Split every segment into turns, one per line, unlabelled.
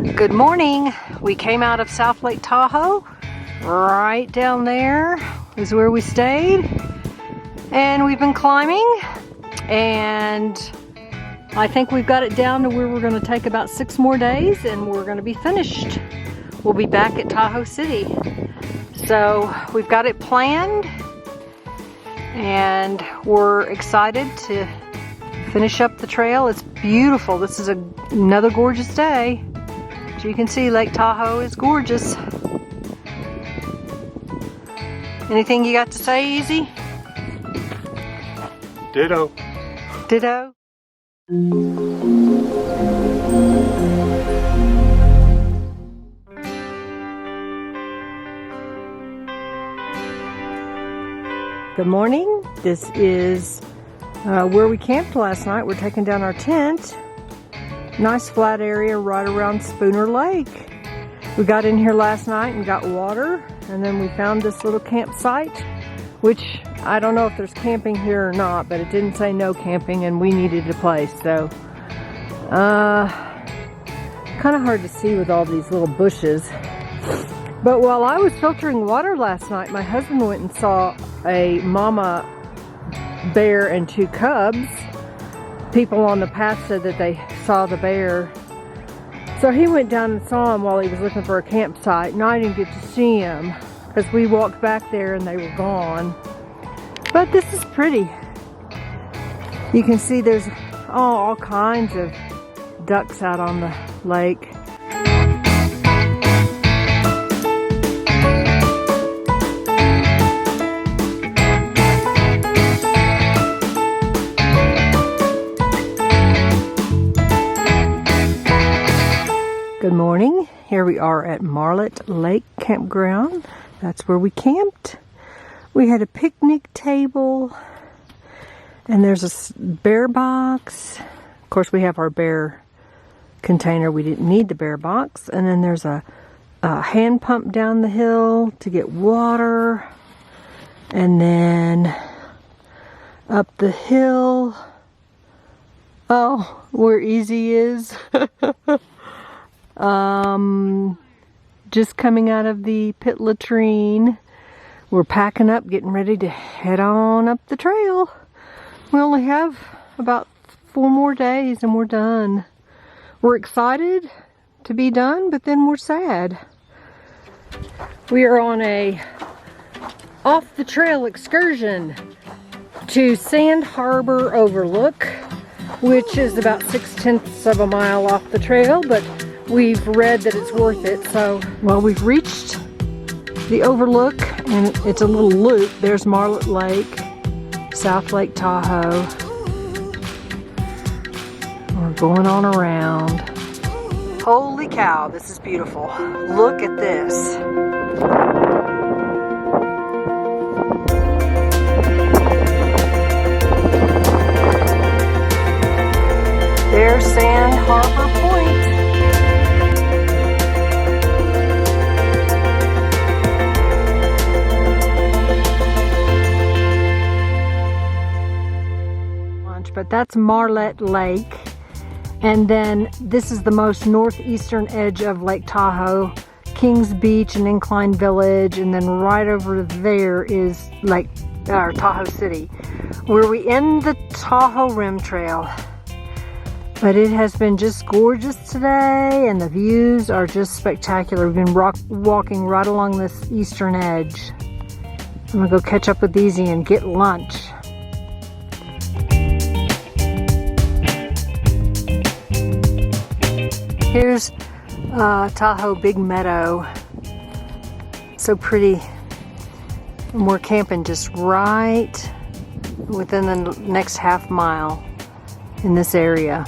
Good morning. We came out of South Lake Tahoe. Right down there is where we stayed. And we've been climbing. And I think we've got it down to where we're going to take about 6 more days and we're going to be finished. We'll be back at Tahoe City. So we've got it planned. And we're excited to finish up the trail. It's beautiful. This is another gorgeous day. As you can see, Lake Tahoe is gorgeous. Anything you got to say, Easy?
Ditto.
Ditto. Good morning. This is where we camped last night. We're taking down our tent. Nice flat area right around Spooner Lake. We got in here last night and got water, and then we found this little campsite, which I don't know if there's camping here or not, but it didn't say no camping and we needed a place. So kind of hard to see with all these little bushes. But while I was filtering water last night, my husband went and saw a mama bear and 2 cubs. People on the path said that they saw the bear. So he went down and saw him while he was looking for a campsite, and I didn't get to see him because we walked back there and they were gone. But this is pretty. You can see there's all kinds of ducks out on the lake. Good morning. Here we are at Marlette Lake Campground. That's where we camped. We had a picnic table, and there's a bear box. Of course, we have our bear container. We didn't need the bear box. And then there's a hand pump down the hill to get water. And then up the hill, where Easy is. Just coming out of the pit latrine. We're packing up, getting ready to head on up the trail. We only have about 4 more days and we're done. We're excited to be done, but then we're sad. We are on a off the trail excursion to Sand Harbor Overlook, which is about 6/10 of a mile off the trail, but we've read that it's worth it. So, well, we've reached the overlook and it's a little loop. There's Marlette Lake, South Lake Tahoe. We're going on around. Holy cow, this is beautiful. Look at this. There's Sand Harbor Point. But that's Marlette Lake, and then this is the most northeastern edge of Lake Tahoe, Kings Beach and Incline Village, and then right over there is Tahoe City, where we end the Tahoe Rim Trail. But it has been just gorgeous today, and the views are just spectacular. We've been walking right along this eastern edge. I'm gonna go catch up with Easy and get lunch. Here's Tahoe Big Meadow. So pretty. And we're camping just right within the next half mile in this area.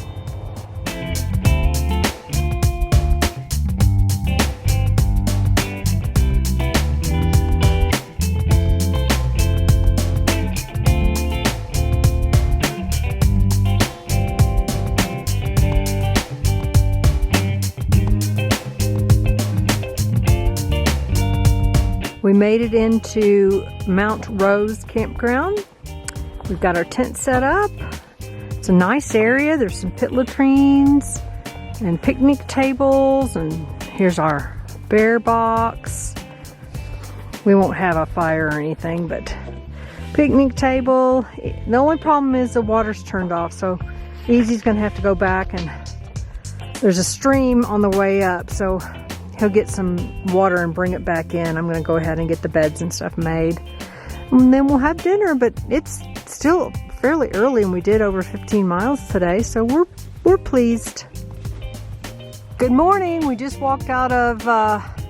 We made it into Mount Rose Campground. We've got our tent set up. It's a nice area. There's some pit latrines. and picnic tables, and here's our bear box. We won't have a fire or anything, but picnic table. The only problem is the water's turned off, so Easy's gonna have to go back, and there's a stream on the way up, so he'll get some water and bring it back in. I'm gonna go ahead and get the beds and stuff made, and then we'll have dinner. But it's still fairly early, and we did over 15 miles today, so we're pleased. Good morning. We just walked out of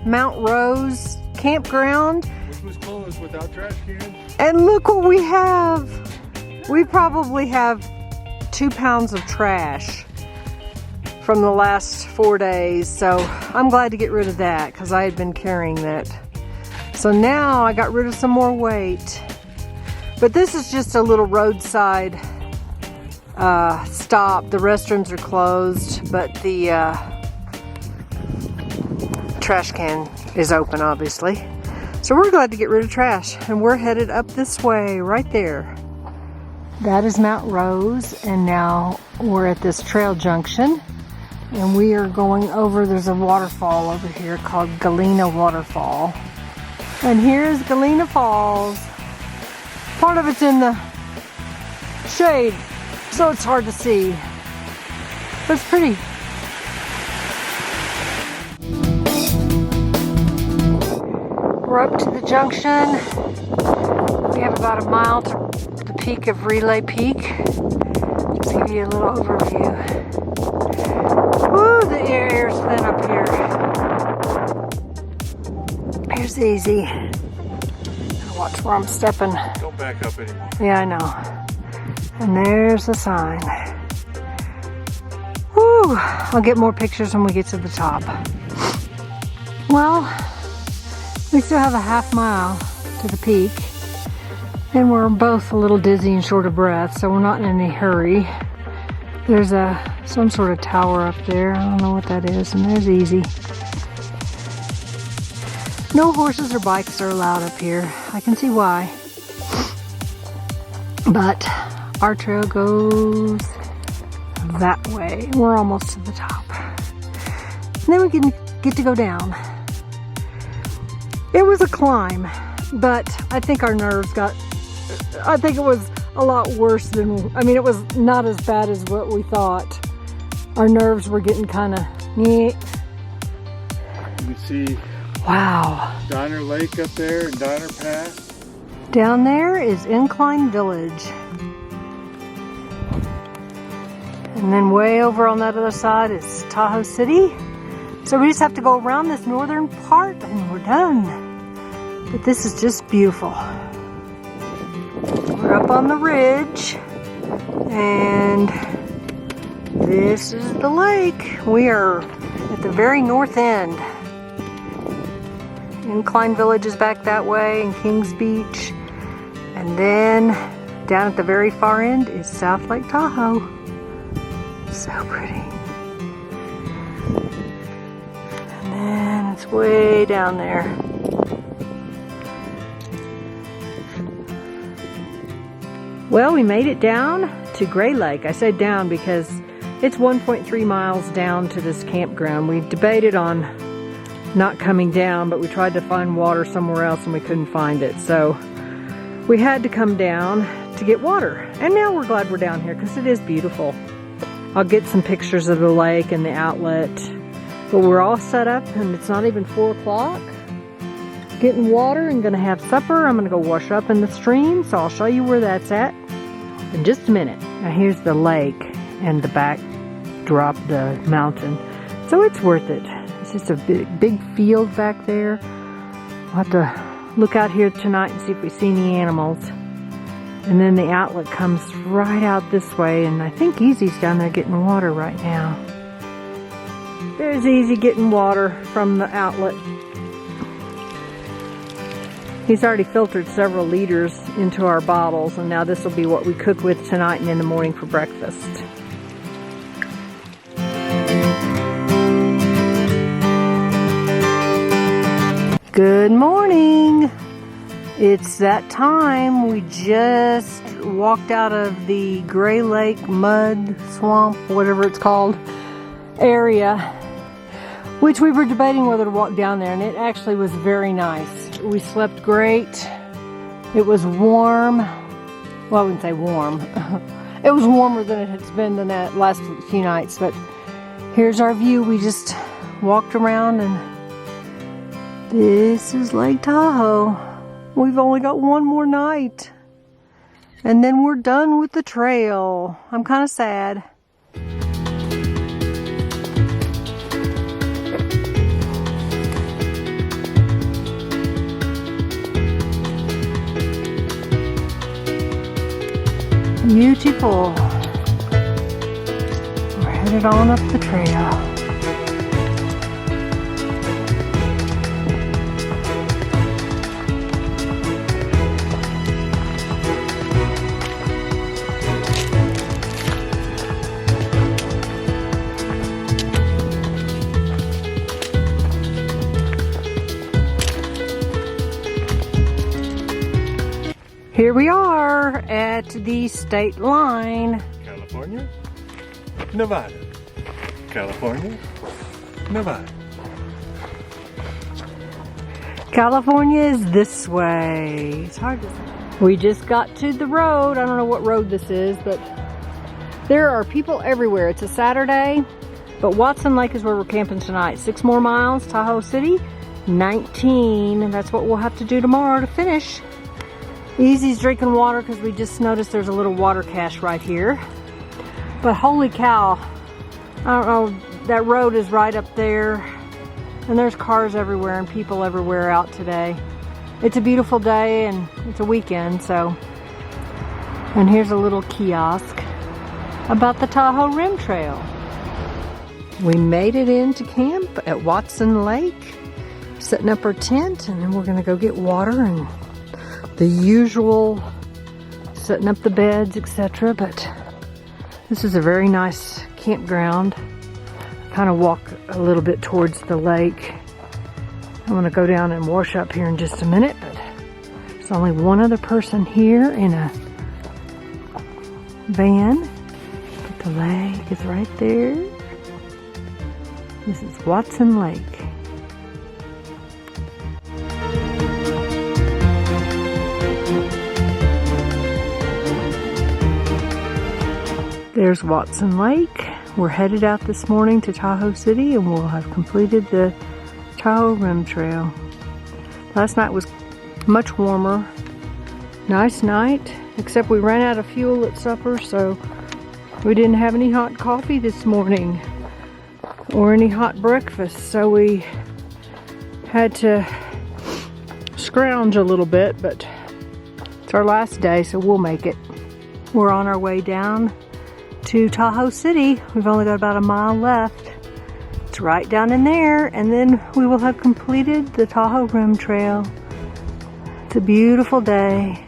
Mount Rose Campground.
This was closed without trash cans.
And look what we have. We probably have 2 pounds of trash from the last 4 days. So I'm glad to get rid of that because I had been carrying that. So now I got rid of some more weight. But this is just a little roadside stop. The restrooms are closed, but the trash can is open, obviously. So we're glad to get rid of trash, and we're headed up this way right there. That is Mount Rose, and now we're at this trail junction, and we are going over. There's a waterfall over here called Galena Waterfall, and here's Galena Falls. Part of it's in the shade, so it's hard to see, but it's pretty. We're up to the junction. We have about a mile to the peak of Relay Peak. Just to give you a little overview. Woo, the air's thin up here. Here's Easy. Watch where I'm stepping.
Don't back up anymore.
Yeah, I know. And there's the sign. Woo! I'll get more pictures when we get to the top. Well, we still have a half mile to the peak, and we're both a little dizzy and short of breath, so we're not in any hurry. There's some sort of tower up there. I don't know what that is, and there's Easy. No horses or bikes are allowed up here. I can see why. But our trail goes that way. We're almost to the top. And then we can get to go down. It was a climb, but I think our nerves I think it was a lot worse than, it was not as bad as what we thought. Our nerves were getting kind of neat.
You can see
wow.
Donner Lake up there and Donner Pass.
Down there is Incline Village. And then way over on that other side is Tahoe City. So we just have to go around this northern part and we're done. But this is just beautiful. We're up on the ridge and this is the lake. We are at the very north end. Incline Village is back that way, and Kings Beach. And then down at the very far end is South Lake Tahoe. So pretty. And then it's way down there. Well, we made it down to Gray Lake. I said down because it's 1.3 miles down to this campground. We debated on not coming down, but we tried to find water somewhere else and we couldn't find it. So we had to come down to get water. And now we're glad we're down here because it is beautiful. I'll get some pictures of the lake and the outlet. But we're all set up and it's not even 4 o'clock. Getting water and gonna have supper. I'm gonna go wash up in the stream, so I'll show you where that's at in just a minute. Now here's the lake and the backdrop, the mountain. So it's worth it. It's just a big field back there. We'll have to look out here tonight and see if we see any animals. And then the outlet comes right out this way, and I think Easy's down there getting water right now. There's Easy getting water from the outlet. He's already filtered several liters into our bottles, and now this will be what we cook with tonight and in the morning for breakfast. Good morning. It's that time. We just walked out of the Gray Lake mud swamp, whatever it's called, area, which we were debating whether to walk down there, and it actually was very nice. We slept great. It was warm. Well, I wouldn't say warm. It was warmer than it has been the last few nights, but here's our view. We just walked around, and this is Lake Tahoe. We've only got one more night, and then we're done with the trail. I'm kind of sad. Beautiful. We're headed on up the trail. Here we are at the state line.
California, Nevada. California, Nevada.
California is this way. It's hard to say. We just got to the road. I don't know what road this is, but there are people everywhere. It's a Saturday, but Watson Lake is where we're camping tonight. 6 more miles, Tahoe City, 19. And that's what we'll have to do tomorrow to finish. Easy's drinking water because we just noticed there's a little water cache right here. But holy cow, I don't know, that road is right up there, and there's cars everywhere and people everywhere out today. It's a beautiful day and it's a weekend, so. And here's a little kiosk about the Tahoe Rim Trail. We made it into camp at Watson Lake, setting up our tent, and then we're gonna go get water and the usual setting up the beds, etc. But this is a very nice campground. Kind of walk a little bit towards the lake. I'm going to go down and wash up here in just a minute, but there's only one other person here in a van. But the lake is right there. This is Watson Lake. There's Watson Lake. We're headed out this morning to Tahoe City, and we'll have completed the Tahoe Rim Trail. Last night was much warmer. Nice night, except we ran out of fuel at supper, so we didn't have any hot coffee this morning or any hot breakfast, so we had to scrounge a little bit, but it's our last day, so we'll make it. We're on our way down to Tahoe City. We've only got about a mile left. It's right down in there, and then we will have completed the Tahoe Rim Trail. It's a beautiful day.